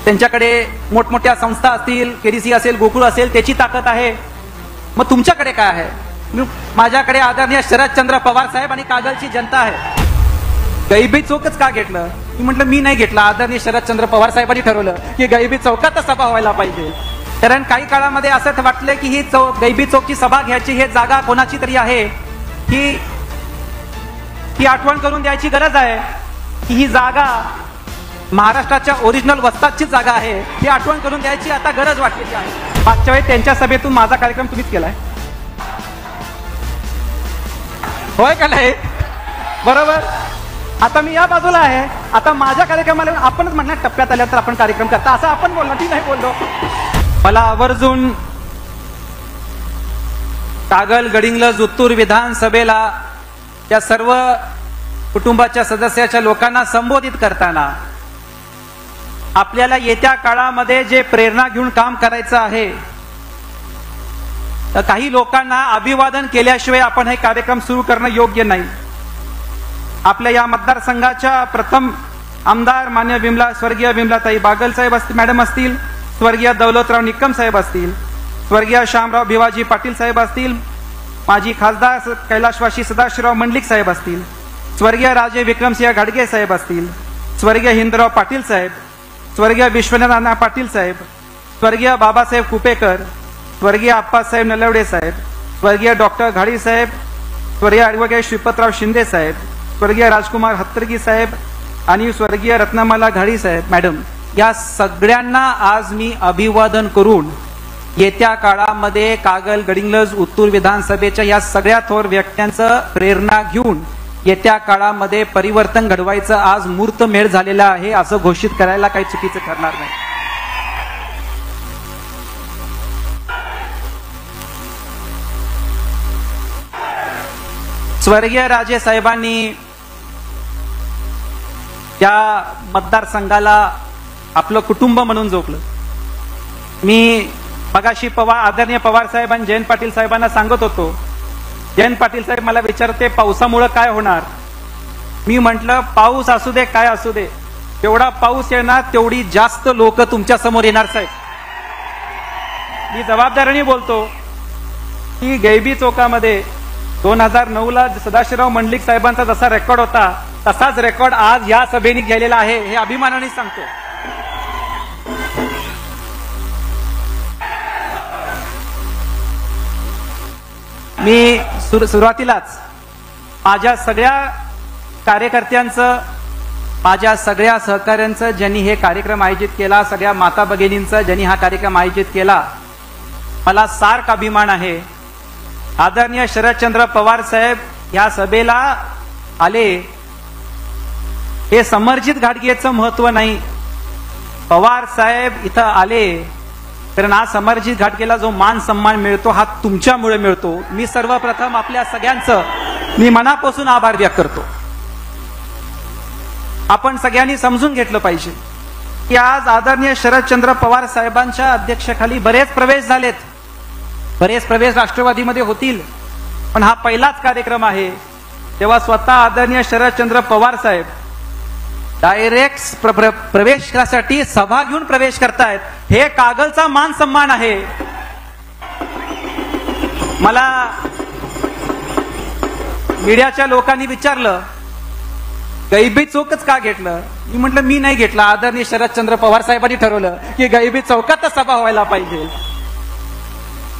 त्यांच्याकडे मोठमोठ्या संस्था असतील, केडीसी असेल, गोकुळ असेल, त्याची ताकद आहे. मग तुमच्याकडे काय आहे? माझ्याकडे आदरणीय शरदचंद्र पवार साहेब आणि कागलची जनता आहे. गैबी चौकच का घेतलं? मी म्हटलं मी नाही घेतला, आदरणीय शरदचंद्र पवार साहेबांनी ठरवलं की गैबी चौकातच सभा व्हायला पाहिजे. कारण काही काळामध्ये असं वाटलं की ही गैबी चौकची सभा घ्यायची, हे जागा कोणाची तरी आहे, ही आठवण करून द्यायची गरज आहे की ही जागा महाराष्ट्राच्या ओरिजिनल वस्तादची जागा आहे. ही आठवण करून द्यायची आता गरज वाटलेली आहे. मागच्या वेळी त्यांच्या सभेतून माझा कार्यक्रम तुम्हीच केलाय, होय का नाही? बरोबर. आता मी या बाजूला आहे. आता माझ्या कार्यक्रमाला आपणच म्हणणार टप्प्यात आल्या तर आपण कार्यक्रम करता, असं आपण बोललो, ती नाही बोललो. मला आवर्जून कागल, गडिंग्लज, उत्तूर विधानसभेला या सर्व कुटुंबाच्या सदस्याच्या लोकांना संबोधित करताना आपल्याला येत्या काळामध्ये जे प्रेरणा घेऊन काम करायचं आहे, तर काही लोकांना अभिवादन केल्याशिवाय आपण हे कार्यक्रम सुरू करणं योग्य नाही. आपल्या या मतदारसंघाच्या प्रथम आमदार मान्य स्वर्गीय विमलाताई बागल साहेब मॅडम असतील, स्वर्गीय दौलतराव निकम साहेब असतील, स्वर्गीय श्यामराव भिवाजी पाटील साहेब असतील, माजी खासदार कैलाशवासी सदाशिवराव मंडलिक साहेब असतील, स्वर्गीय राजे विक्रमसिंह घाडगे साहेब असतील, स्वर्गीय हिंदराव पाटील साहेब, स्वर्गीय विश्वनाथ पाटील साहेब, स्वर्गीय बाबासाहेब कुपेकर, स्वर्गीय आप्पासाहेब नलवडे साहेब, स्वर्गीय डॉक्टर घाडी साहेब, स्वर्गीय ॲडव्होकेट श्रीपतराव शिंदे साहेब, स्वर्गीय राजकुमार हत्तरगी साहेब आणि स्वर्गीय रत्नमाला घाडी साहेब मॅडम, या सगळ्यांना आज मी अभिवादन करून येत्या काळामध्ये कागल, गडिंग्लज, उत्तूर विधानसभेच्या या सगळ्या थोर व्यक्त्यांचं प्रेरणा घेऊन येत्या काळामध्ये परिवर्तन घडवायचं आज मुहूर्तमेढ झालेला आहे, असं घोषित करायला काही चुकीचं ठरणार नाही. स्वर्गीय राजे साहेबांनी त्या मतदारसंघाला आपलं कुटुंब म्हणून जोडलं. मी मगाशी आदरणीय पवार साहेब आणि जयंत पाटील साहेबांना सांगत होतो, जयंत पाटील साहेब मला विचारते पावसामुळे काय होणार. मी म्हटलं पाऊस असू दे काय असू दे, जेवढा पाऊस येणार तेवढी जास्त लोक तुमच्या समोर येणार साहेब. मी जबाबदारीने बोलतो की गैबी चौकामध्ये 2009ला सदाशिवराव मंडलिक साहेबांचा जसा रेकॉर्ड होता तसाच रेकॉर्ड आज या सभेने गेलेला आहे, हे अभिमानाने सांगतो. मी सुरुवातीलाच माझ्या सगळ्या कार्यकर्त्यांचं, माझ्या सगळ्या सहकाऱ्यांचं ज्यांनी हे कार्यक्रम आयोजित केला, सगळ्या माता भगिनींचा ज्यांनी हा कार्यक्रम आयोजित केला, मला सार्क अभिमान आहे. आदरणीय शरदचंद्र पवार साहेब या सभेला आले, हे समर्जित घाटगेचं महत्व नाही. पवार साहेब इथं आले कारण आज समर्जित घाटगेला जो मान सन्मान मिळतो हा तुमच्यामुळे मिळतो. मी सर्वप्रथम आपल्या सगळ्यांचं मी मनापासून आभार व्यक्त करतो. आपण सगळ्यांनी समजून घेतलं पाहिजे की आज आदरणीय शरदचंद्र पवार साहेबांच्या अध्यक्षतेखाली बरेच प्रवेश झालेत, बरेच प्रवेश राष्ट्रवादीमध्ये होतील, पण हा पहिलाच कार्यक्रम आहे तेव्हा स्वतः आदरणीय शरदचंद्र पवार साहेब डायरेक्ट प्रवेशासाठी सभा घेऊन प्रवेश करतायत. हे कागलचा मान सन्मान आहे. मला मीडियाच्या लोकांनी विचारलं गैबी चौकच का घेतलं. मी म्हटलं मी नाही घेतला, आदरणीय शरदचंद्र पवार साहेबांनी ठरवलं की गैबी चौकातच सभा व्हायला पाहिजे.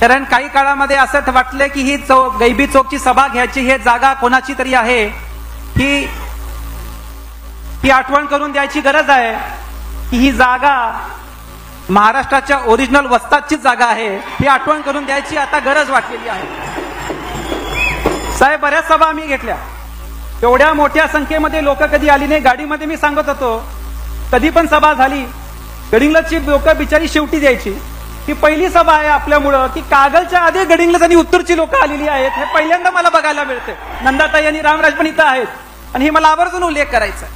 कारण काही काळामध्ये असं वाटलं की ही गैबी चौकची सभा घ्यायची, हे जागा कोणाची तरी आहे, ही आठवण करून द्यायची गरज आहे की ही जागा महाराष्ट्राच्या ओरिजिनल वस्तादची जागा आहे. ही आठवण करून द्यायची आता गरज वाटलेली आहे. साहेब बऱ्याच सभा आम्ही घेतल्या, एवढ्या मोठ्या संख्येमध्ये लोक कधी आली नाही. गाडीमध्ये मी सांगत होतो कधी पण सभा झाली गडिंग्लजची लोक बिचारी शेवटी द्यायची. ही पहिली सभा आहे आपल्यामुळं की कागलच्या आधी गडिंग्लज आणि उत्तरची लोक आलेली आहेत. हे पहिल्यांदा मला बघायला मिळते. नंदाताई आणि रामराज पण इथं आहेत आणि हे मला आवर्जून उल्लेख करायचा.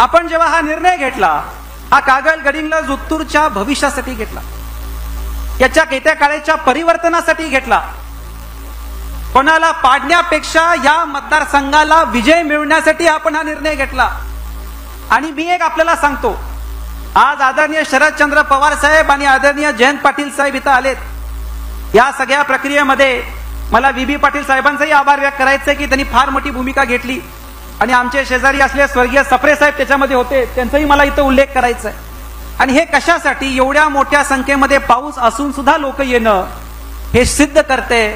आपण जेव्हा हा निर्णय घेतला, हा कागल, गडिंग्लज, उत्तूरच्या भविष्यासाठी घेतला, याच्या येत्या काळाच्या परिवर्तनासाठी घेतला. कोणाला पाडण्यापेक्षा या मतदारसंघाला विजय मिळवण्यासाठी आपण हा निर्णय घेतला. आणि मी एक आपल्याला सांगतो, आज आदरणीय शरदचंद्र पवार साहेब आणि आदरणीय जयंत पाटील साहेब इथं आलेत। या सगळ्या प्रक्रियेमध्ये मला VB पाटील साहेबांचाही आभार व्यक्त करायचे की त्यांनी फार मोठी भूमिका घेतली आणि आमचे शेजारी असले स्वर्गीय सप्रे साहेब त्याच्यामध्ये होते, त्यांचाही मला इथं उल्लेख करायचा आहे। आणि हे कशासाठी, एवढ्या मोठ्या संख्येमध्ये पाऊस असून सुद्धा लोक येणं हे सिद्ध करते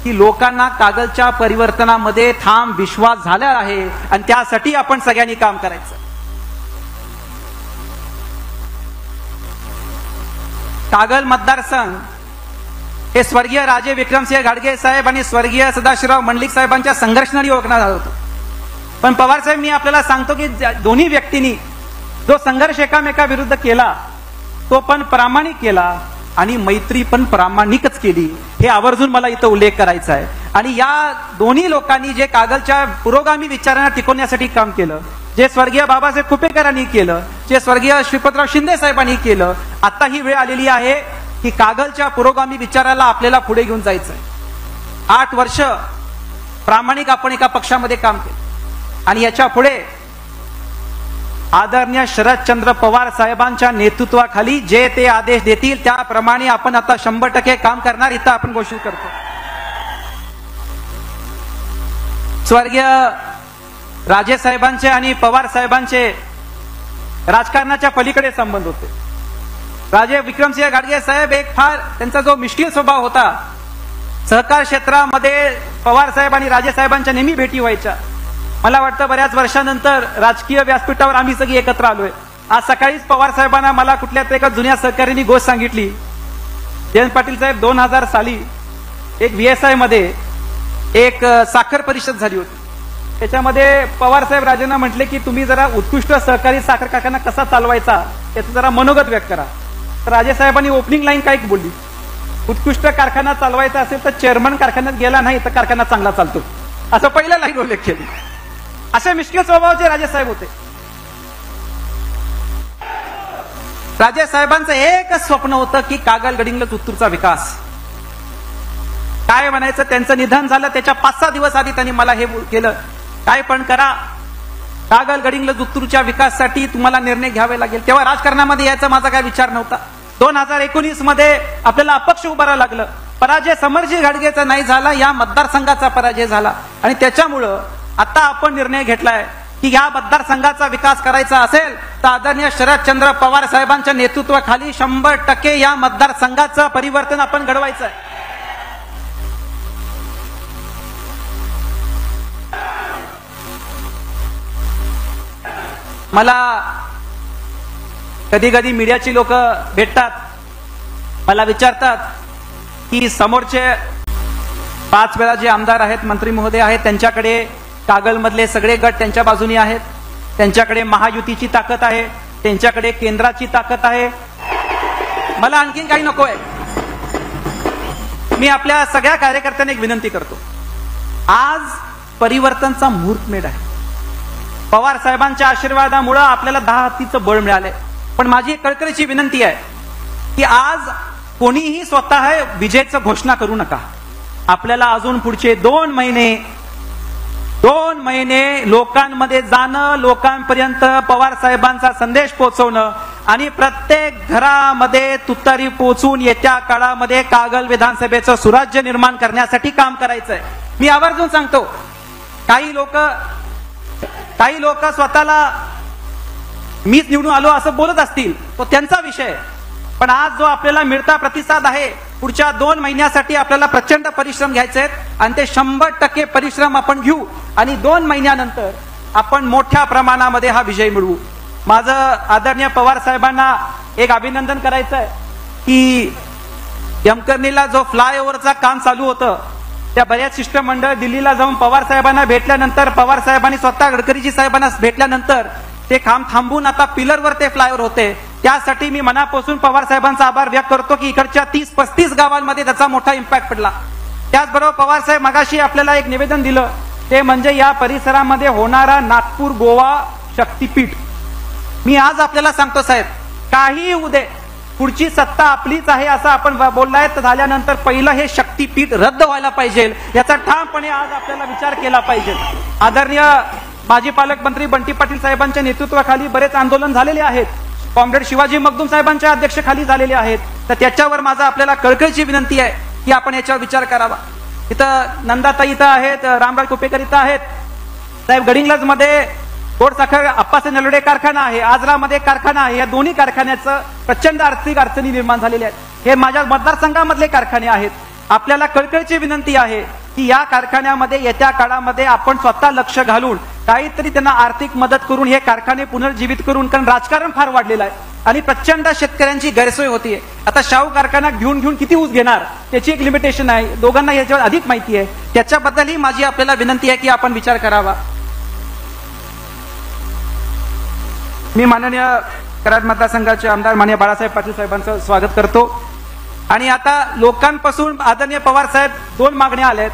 की लोकांना कागलच्या परिवर्तनामध्ये ठाम विश्वास झाला आहे आणि त्यासाठी आपण सगळ्यांनी काम करायचं। कागल मतदारसंघ हे स्वर्गीय राजे विक्रमसिंह घाडगे साहेब आणि स्वर्गीय सदाशिवराव मंडलिक साहेबांच्या संघर्षाने ओळखण्यात आलं होतं। पण पवार साहेब, मी आपल्याला सांगतो की दोन्ही व्यक्तींनी जो संघर्ष एकामेकाविरुद्ध केला तो पण प्रामाणिक केला आणि मैत्री पण प्रामाणिकच केली, हे आवर्जून मला इथं उल्लेख करायचा आहे। आणि या दोन्ही लोकांनी जे कागलच्या पुरोगामी विचारांना टिकवण्यासाठी काम केलं, जे स्वर्गीय बाबासाहेब कुपेकरांनी केलं, जे स्वर्गीय श्रीपतराव शिंदे साहेबांनी केलं, आता ही वेळ आलेली आहे की कागलच्या पुरोगामी विचाराला आपल्याला पुढे घेऊन जायचं आहे। 8 वर्ष प्रामाणिक आपण एका पक्षामध्ये काम केलं आणि याच्या पुढे आदरणीय शरदचंद्र पवार साहेबांच्या नेतृत्वाखाली जे ते आदेश देतील त्याप्रमाणे आपण आता 100% काम करणार, इथं आपण घोषित करतो। स्वर्गीय राजे साहेबांचे आणि पवार साहेबांचे राजकारणाच्या पलीकडे संबंध होते। राजे विक्रमसिंह घाडगे साहेब एक फार त्यांचा जो मिष्टील स्वभाव होता, सहकार क्षेत्रामध्ये पवार साहेब आणि राजे साहेबांच्या नेहमी भेटी व्हायच्या। मला वाटतं बऱ्याच वर्षानंतर राजकीय व्यासपीठावर आम्ही सगळी एकत्र आलोय। आज सकाळीच पवार साहेबांना मला कुठल्या तरी एका जुन्या सहकाऱ्यांनी गोष्ट सांगितली, जयंत पाटील साहेब 2000 साली एक VSI मध्ये एक साखर परिषद झाली होती। त्याच्यामध्ये पवार साहेब राजेंना म्हटले की तुम्ही जरा उत्कृष्ट सहकारी साखर कारखाना कसा चालवायचा याचं जरा मनोगत व्यक्त करा। तर राजे साहेबांनी ओपनिंग लाईन काय बोलली, उत्कृष्ट कारखाना चालवायचा असेल तर चेअरमन कारखान्यात गेला नाही तर कारखाना चांगला चालतो, असं पहिलं लाईन उल्लेख केली। असे मिश्किल स्वभावाचे राजे साहेब होते। राजे साहेबांचं एकच स्वप्न होतं की कागल गडिंग्लज उत्तूरचा विकास। काय म्हणायचं, त्यांचं निधन झालं त्याच्या 5-6 दिवस आधी त्यांनी मला हे केलं, काय पण करा, कागल गडिंग्लज उत्तूरच्या विकासासाठी तुम्हाला निर्णय घ्यावे लागेल। तेव्हा राजकारणामध्ये याचा माझा काय विचार नव्हता। 2019 मध्ये आपल्याला अपक्ष उभारावं लागलं, पराजय समरजी घाडगेचा नाही झाला, या मतदारसंघाचा पराजय झाला आणि त्याच्यामुळं आता आपण निर्णय घेतलाय की या मतदारसंघाचा विकास करायचा असेल तर आदरणीय शरदचंद्र पवार साहेबांच्या नेतृत्वाखाली 100% या मतदारसंघाचं परिवर्तन आपण घडवायचं आहे। मला कधी कधी मीडियाची लोक भेटतात, मला विचारतात की समोरचे 5 वेळा जे आमदार आहेत, मंत्री महोदय आहेत, त्यांच्याकडे कागलमधले सगळे गट त्यांच्या बाजूने आहेत, त्यांच्याकडे महायुतीची ताकद आहे, त्यांच्याकडे केंद्राची ताकद आहे, मला आणखीन काही नको आहे। मी आपल्या सगळ्या कार्यकर्त्यांना एक विनंती करतो, आज परिवर्तनचा मुहूर्तमेढ आहे। पवार साहेबांच्या आशीर्वादामुळे आपल्याला 10 हत्तीचं बळ मिळालंय, पण माझी एक कळकळीची विनंती आहे की आज कोणीही स्वतः विजयाची घोषणा करू नका। आपल्याला अजून पुढचे 2 महिने लोकांमध्ये जाणं, लोकांपर्यंत पवार साहेबांचा संदेश पोहोचवणं आणि प्रत्येक घरामध्ये तुतारी पोहोचून येत्या काळामध्ये कागल विधानसभेचं सुराज्य निर्माण करण्यासाठी काम करायचंय। मी आवर्जून सांगतो, काही लोक स्वतःला मीच निवडून आलो असं बोलत असतील, तो त्यांचा विषय, पण आज जो आपल्याला मिळता प्रतिसाद आहे, पुढच्या 2 महिन्यासाठी आपल्याला प्रचंड परिश्रम घ्यायचे आहेत आणि ते 100% परिश्रम आपण घेऊ आणि 2 महिन्यानंतर आपण मोठ्या प्रमाणामध्ये हा विजय मिळवू। माझं आदरणीय पवार साहेबांना एक अभिनंदन करायचं आहे की यमकर्णीला जो फ्लायओव्हरचा काम चालू होतं, त्या बऱ्याच शिष्टमंडळ दिल्लीला जाऊन पवार साहेबांना भेटल्यानंतर, पवार साहेबांनी स्वतः गडकरीजी साहेबांना भेटल्यानंतर ते काम थांबून आता पिलरवर ते फ्लायओव्हर होते। त्यासाठी मी मनापासून पवार साहेबांचा आभार व्यक्त करतो की इकडच्या 30-35 गावांमध्ये त्याचा मोठा इम्पॅक्ट पडला। त्याचबरोबर पवार साहेब मगाशी आपल्याला एक निवेदन दिलं, ते म्हणजे या परिसरामध्ये होणारा नागपूर गोवा शक्तीपीठ। मी आज आपल्याला सांगतो साहेब, काही उदे पुढची सत्ता आपलीच आहे असं आपण बोललाय, तर झाल्यानंतर पहिलं हे शक्तीपीठ रद्द व्हायला पाहिजे, याचा ठामपणे आज आपल्याला विचार केला पाहिजे। आदरणीय माजी पालकमंत्री बंटी पाटील साहेबांच्या नेतृत्वाखाली बरेच आंदोलन झालेले आहेत, कॉम्रेड शिवाजी मगदूम साहेबांच्या अध्यक्षतेखाली झालेले आहेत. तर त्याच्यावर माझा आपल्याला कळकळीची विनंती आहे की आपण याच्यावर विचार करावा. इथं नंदाताई इथं आहेत, रामराज कुपेकर इथं आहेत साहेब. गडिंग्लज मध्ये गोडसाखर आप्पासाहेब नलवडे कारखाना आहे, आजरामध्ये कारखाना आहे. या दोन्ही कारखान्याचं प्रचंड आर्थिक अडचणी निर्माण झालेल्या आहेत. हे माझ्या मतदारसंघामधले कारखाने आहेत. आपल्याला कळकळीची विनंती आहे की या कारखान्यामध्ये येत्या काळामध्ये आपण स्वतः लक्ष घालून काहीतरी त्यांना आर्थिक मदत करून हे कारखाने पुनर्जीवित करून, कारण राजकारण फार वाढलेलं आहे आणि प्रचंड शेतकऱ्यांची गैरसोय होतीये. आता शाहू कारखाना घेऊन किती ऊस घेणार त्याची एक लिमिटेशन आहे. दोघांना याच्यावर अधिक माहिती आहे. त्याच्याबद्दलही माझी आपल्याला विनंती आहे की आपण विचार करावा. मी माननीय कराड मतदारसंघाचे आमदार माननीय बाळासाहेब पाटील साहेबांचं स्वागत करतो. आणि आता लोकांपासून आदरणीय पवार साहेब दोन मागण्या आल्यात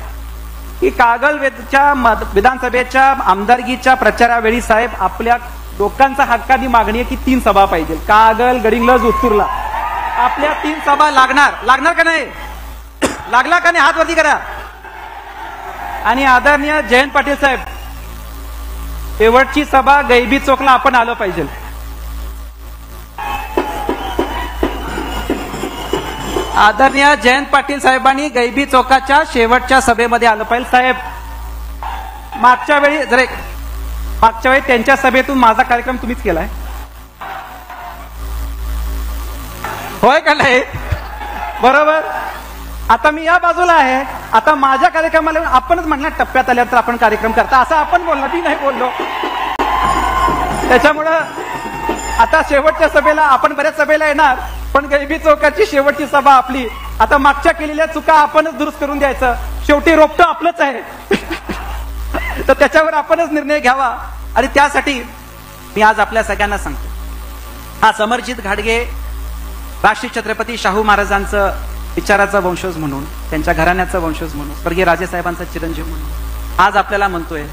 की कागलच्या विधानसभेच्या आमदारकीच्या प्रचारावेळी साहेब आपल्या लोकांचा हक्काची मागणी आहे की 3 सभा पाहिजे. कागल, गडिंग्लज, उत्तूरला आपल्या 3 सभा लागणार का नाही? लागला का नाही? हात वरती करा. आणि आदरणीय जयंत पाटील साहेब, शेवटची सभा गैबी चौकला आपण आलं पाहिजे. आदरणीय जयंत पाटील साहेबांनी गैबी चौकाच्या शेवटच्या सभेमध्ये आलं पाहिजे. साहेब मागच्या वेळी त्यांच्या सभेतून माझा कार्यक्रम तुम्हीच केलाय, होय का नाही? बरोबर. आता मी या बाजूला आहे. आता माझ्या कार्यक्रमाला आपणच म्हणणार टप्प्यात आल्यानंतर आपण कार्यक्रम करता असं आपण बोललो, मी नाही बोललो. त्याच्यामुळं आता शेवटच्या सभेला आपण बऱ्याच सभेला येणार, पण गैबी चौकाची शेवटची सभा आपली. आता मागच्या केलेल्या चुका आपणच दुरुस्त करून द्यायचं. शेवटी रोपटं आपलंच आहे तर त्याच्यावर आपणच निर्णय घ्यावा. आणि त्यासाठी मी आज आपल्या सगळ्यांना सांगतो, हा समरजित घाडगे राष्ट्रीय छत्रपती शाहू महाराजांचं विचाराचा वंशज म्हणून, त्यांच्या घराण्याचा वंशज म्हणून, स्वर्गीय राजेसाहेबांचा चिरंजीव म्हणून आज आपल्याला म्हणतोय,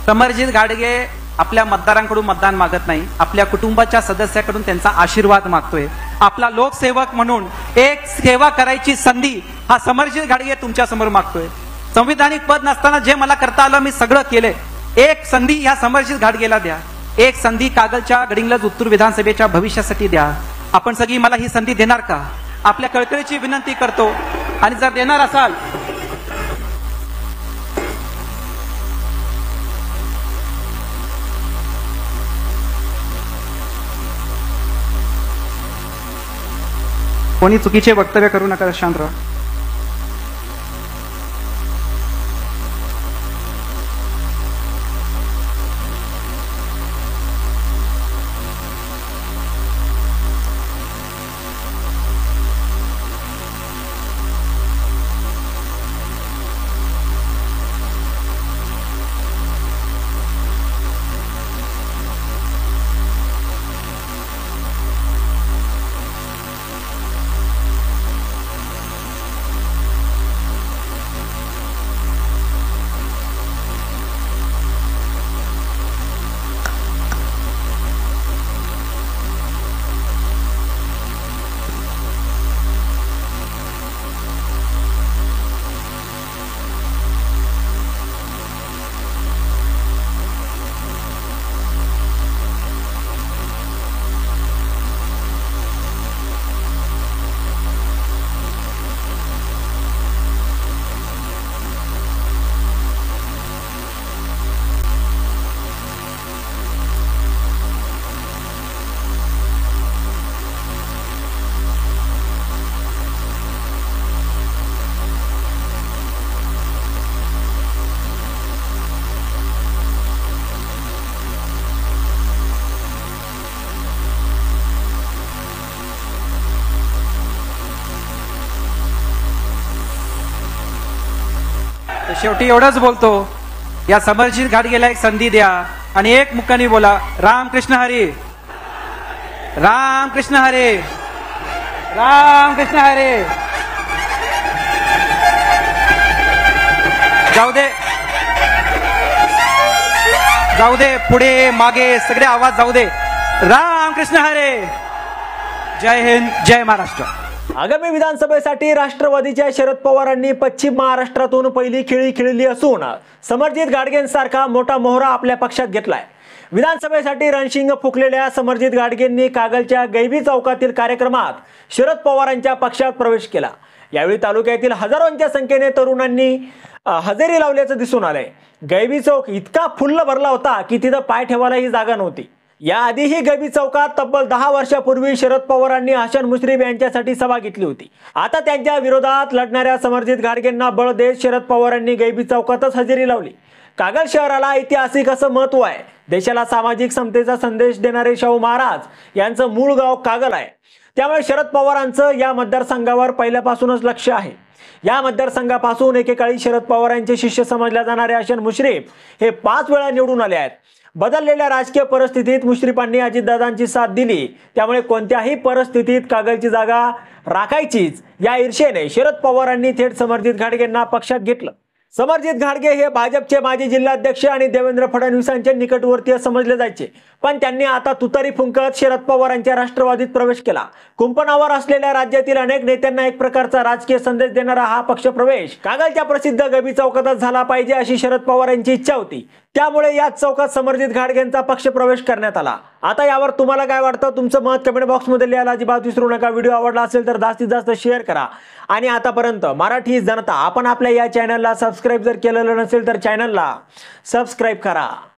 समरजित घाडगे आपल्या मतदारांकडून मतदान मागत नाही, आपल्या कुटुंबाच्या सदस्याकडून त्यांचा आशीर्वाद मागतोय. आपला लोकसेवक म्हणून एक सेवा करायची संधी हा समरजित घाडगे तुमच्या समोर मागतोय. संविधानिक पद नसताना जे मला करता आलं मी सगळं केलंय. एक संधी ह्या समरजित घाडगेला द्या. एक संधी कागलच्या गडिंग्लज उत्तूर विधानसभेच्या भविष्यासाठी द्या. आपण सगळी मला ही संधी देणार का? आपल्या कळकळीची विनंती करतो. आणि जर देणार असाल कोणी चुकीचे वक्तव्य करू नका, शांत राहा. शेवटी एवढंच बोलतो, या समरजित घाडगेला एक संधी द्या आणि एक मुक्कानी बोला, रामकृष्ण हरी, रामकृष्ण हरी, रामकृष्ण हरी. जाऊ दे पुढे मागे सगळे आवाज जाऊ दे. रामकृष्ण हरी. जय हिंद, जय महाराष्ट्र. आगामी विधानसभेसाठी राष्ट्रवादीच्या शरद पवारांनी पश्चिम महाराष्ट्रातून पहिली खेळी खेळली असून समरजित घाडगेंसारखा मोठा मोहरा आपल्या पक्षात घेतलाय. विधानसभेसाठी रणशिंग फुकलेल्या समरजित घाटगेंनी कागलच्या गैबी चौकातील कार्यक्रमात शरद पवारांच्या पक्षात प्रवेश केला। यावेळी तालुक्यातील हजारोंच्या संख्येने तरुणांनी हजेरी लावल्याचं दिसून आलंय। गैबी चौक इतका फुल्ल भरला होता की तिथं पाय ठेवायलाही जागा नव्हती। याआधीही गैबी चौकात तब्बल 10 वर्षापूर्वी शरद पवारांनी हसन मुश्रीफ यांच्यासाठी सभा घेतली होती। आता त्यांच्या विरोधात लढणाऱ्या समरजित घाटगेंना बळ देत शरद पवारांनी गैबी चौकातच हजेरी लावली। कागल शहराला ऐतिहासिक असं महत्त्व आहे। देशाला सामाजिक समतेचा संदेश देणारे शाहू महाराज यांचं मूळ गाव कागल आहे। त्यामुळे शरद पवारांचं या मतदारसंघावर पहिल्यापासूनच लक्ष आहे। या मतदारसंघापासून एकेकाळी शरद पवारांचे शिष्य समजल्या जाणारे हसन मुश्रीफ हे 5 वेळा निवडून आले आहेत। बदललेल्या राजकीय परिस्थितीत मुश्रीफांनी अजितदादांची साथ दिली, त्यामुळे कोणत्याही परिस्थितीत कागलची जागा राखायचीच या ईर्षेने शरद पवारांनी थेट समरजित घाटगेंना पक्षात घेतलं। समरजित घाटगे हे भाजपचे माजी जिल्हाध्यक्ष आणि देवेंद्र फडणवीसांचे निकटवर्तीय समजले जायचे, पण त्यांनी आता तुतारी फुंकत शरद पवारांच्या राष्ट्रवादीत प्रवेश केला। कुंपणावर असलेल्या राज्यातील अनेक नेत्यांना एक प्रकारचा राजकीय संदेश देणारा हा पक्षप्रवेश कागलच्या प्रसिद्ध गैबी चौकातच झाला पाहिजे अशी शरद पवारांची इच्छा होती। त्यामुळे याच चौकात समरजित घाटगेंचा पक्षप्रवेश करण्यात आला। आता यावर तुम्हाला काय वाटतं? तुमचं मत कमेंट बॉक्समध्ये लिहायला अजिबात विसरू नका। व्हिडिओ आवडला असेल तर जास्तीत जास्त शेअर करा आणि आतापर्यंत मराठी जनता आपण आपल्या या चॅनलला सबस्क्राइब जर केलेलं नसेल तर चॅनलला सबस्क्राइब करा।